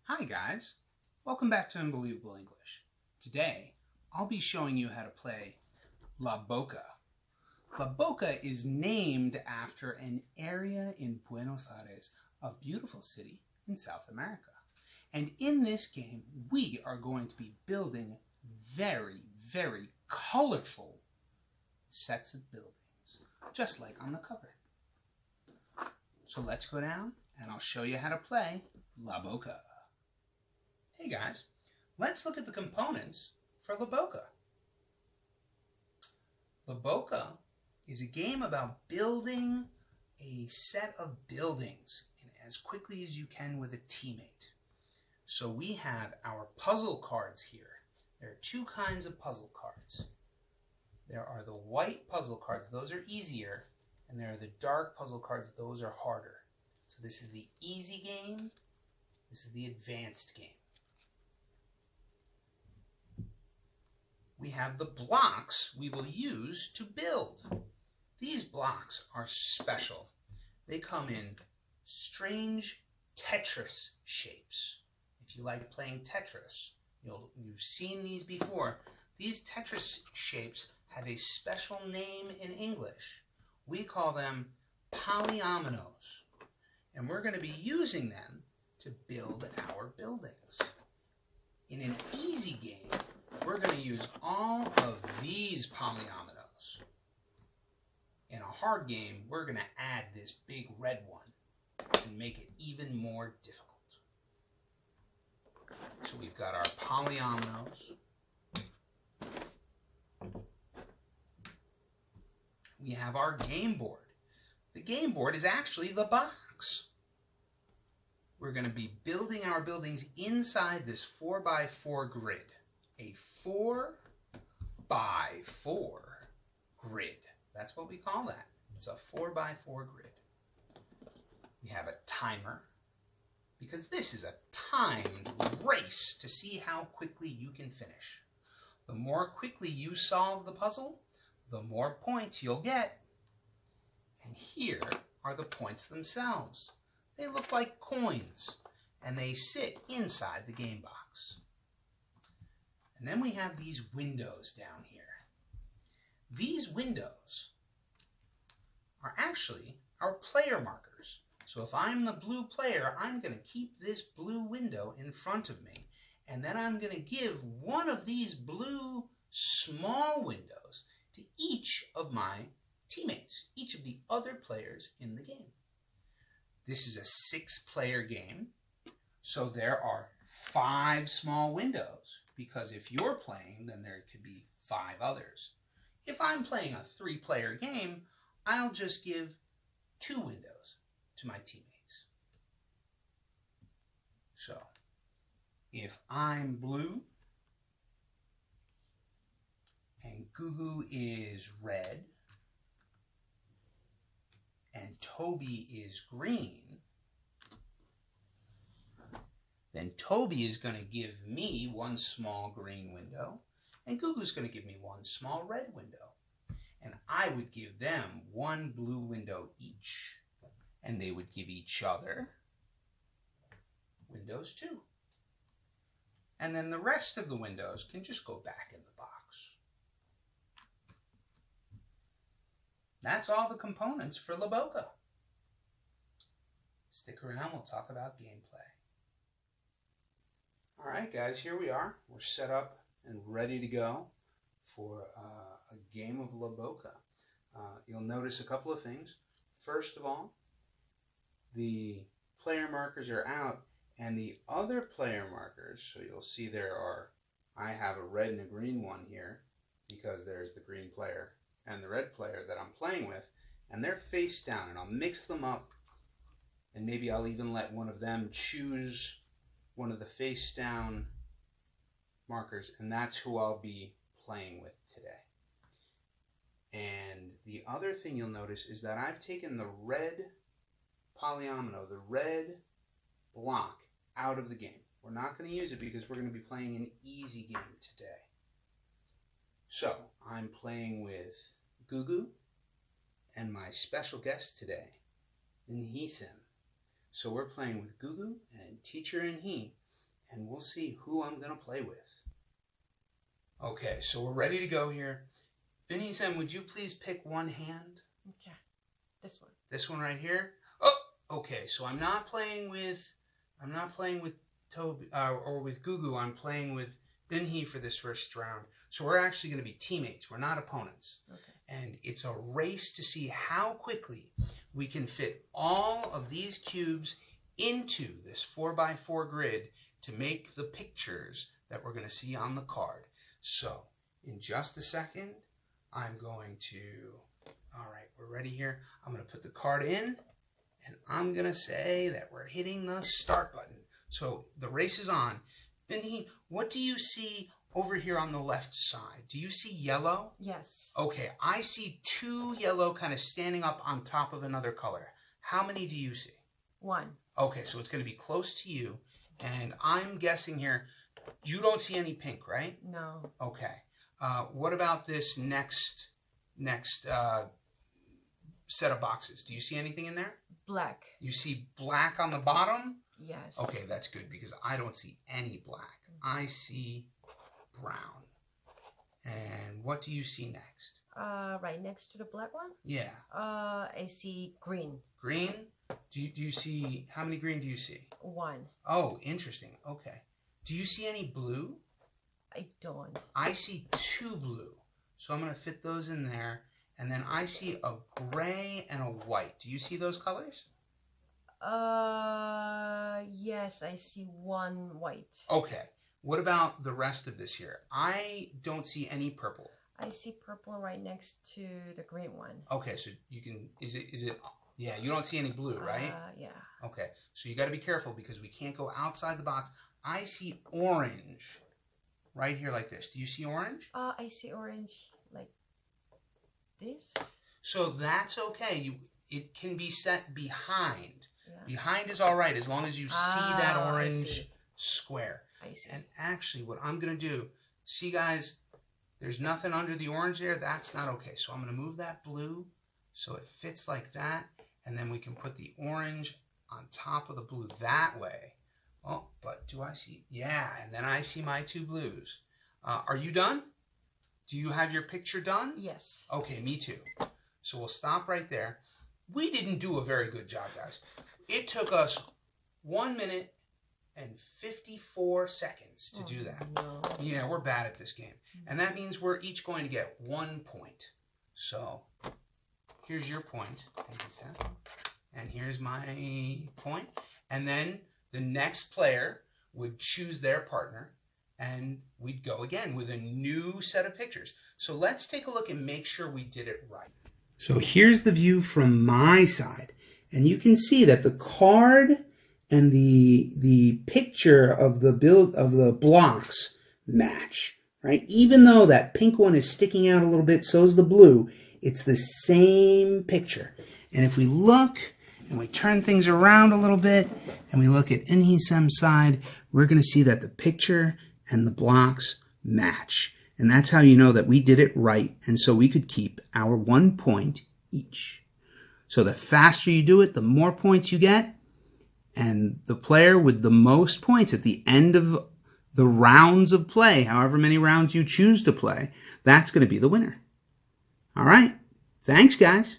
Hi guys, welcome back to Unbelievable English. Today, I'll be showing you how to play La Boca. La Boca is named after an area in Buenos Aires, a beautiful city in South America. And in this game, we are going to be building very, very colorful sets of buildings, just like on the cover. So let's go down and I'll show you how to play La Boca. Hey guys, let's look at the components for La Boca. La Boca is a game about building a set of buildings as quickly as you can with a teammate. So we have our puzzle cards here. There are two kinds of puzzle cards. There are the white puzzle cards, those are easier, and there are the dark puzzle cards, those are harder. So this is the easy game, this is the advanced game. We have the blocks we will use to build. These blocks are special. They come in strange Tetris shapes. If you like playing Tetris, you've seen these before. These Tetris shapes have a special name in English. We call them polyominoes. And we're going to be using them to build our buildings. In an easy game, we're going to use all of these polyominoes. In a hard game, we're going to add this big red one and make it even more difficult. So we've got our polyominoes. We have our game board. The game board is actually the box. We're going to be building our buildings inside this 4x4 grid. A 4x4 grid. That's what we call that. It's a 4x4 grid. We have a timer, because this is a timed race to see how quickly you can finish. The more quickly you solve the puzzle, the more points you'll get. And here are the points themselves. They look like coins, and they sit inside the game box. And then we have these windows down here. These windows are actually our player markers. So if I'm the blue player, I'm going to keep this blue window in front of me. And then I'm going to give one of these blue small windows to each of my teammates, each of the other players in the game. This is a 6-player game, so there are 5 small windows, because if you're playing, then there could be 5 others. If I'm playing a 3-player game, I'll just give 2 windows to my teammates. So, if I'm blue, and Gugu is red, and Toby is green, then Toby is going to give me 1 small green window, and Gugu's going to give me 1 small red window. And I would give them 1 blue window each, and they would give each other windows too. And then the rest of the windows can just go back in the box. That's all the components for La Boca. Stick around, we'll talk about gameplay. Alright guys, here we are. We're set up and ready to go for a game of La Boca. You'll notice a couple of things. First of all, the player markers are out, and the other player markers, so you'll see I have a red and a green one here, because there's the green player and the red player that I'm playing with, and they're face down, and I'll mix them up, and maybe I'll even let one of them choose one of the face down markers, and that's who I'll be playing with today. And the other thing you'll notice is that I've taken the red polyomino, the red block, out of the game. We're not going to use it because we're going to be playing an easy game today. So, I'm playing with Gugu and my special guest today, Inhisim. So we're playing with Gugu and Teacher and He. and we'll see who I'm going to play with. Okay, so we're ready to go here. Unhisem, would you please pick one hand? Okay, this one. This one right here? Oh, okay, so I'm not playing with Toby or with Gugu. I'm playing with Unhi for this first round. So we're actually going to be teammates. We're not opponents. Okay. And it's a race to see how quickly we can fit all of these cubes into this 4x4 grid to make the pictures that we're going to see on the card. So in just a second, I'm going to, all right, we're ready here. I'm going to put the card in, and I'm going to say that we're hitting the start button. So the race is on. Unhi, what do you see over here on the left side? Do you see yellow? Yes. Okay, I see two yellow kind of standing up on top of another color. How many do you see? One. Okay, so it's going to be close to you. And I'm guessing here, you don't see any pink, right? No. Okay. What about this next set of boxes? Do you see anything in there? Black. You see black on the bottom? Yes. Okay, that's good because I don't see any black. I see brown. And what do you see next? Right next to the black one? Yeah. I see green. Green? Do you see, how many green do you see? One. Oh, interesting. Okay. Do you see any blue? I don't. I see two blue. So I'm going to fit those in there. And then I see a gray and a white. Do you see those colors? Yes, I see one white. Okay. What about the rest of this here? I don't see any purple. I see purple right next to the green one. Okay, so you can, is it, yeah, you don't see any blue, right? Yeah. Okay, so you got to be careful because we can't go outside the box. I see orange right here like this. Do you see orange? I see orange like this. So that's okay. It can be set behind. Yeah. Behind is all right as long as you see that orange square. I see. And actually what I'm going to do, see guys, there's nothing under the orange there. That's not okay. So I'm going to move that blue so it fits like that. And then we can put the orange on top of the blue that way. Oh, but do I see? Yeah, and then I see my two blues. Are you done? Do you have your picture done? Yes. Okay, me too. So we'll stop right there. We didn't do a very good job, guys. It took us 1 minute and 54 seconds to do that. No. Yeah, we're bad at this game. And that means we're each going to get 1 point. So here's your point. And here's my point. And then the next player would choose their partner. And we'd go again with a new set of pictures. So let's take a look and make sure we did it right. So here's the view from my side. And you can see that the card and the picture of the blocks match, right? Even though that pink one is sticking out a little bit, so is the blue. It's the same picture. And if we look and we turn things around a little bit and we look at Unhisem's side, we're going to see that the picture and the blocks match. And that's how you know that we did it right. And so we could keep our 1 point each. So the faster you do it, the more points you get. And the player with the most points at the end of the rounds of play, however many rounds you choose to play, that's going to be the winner. All right. Thanks, guys.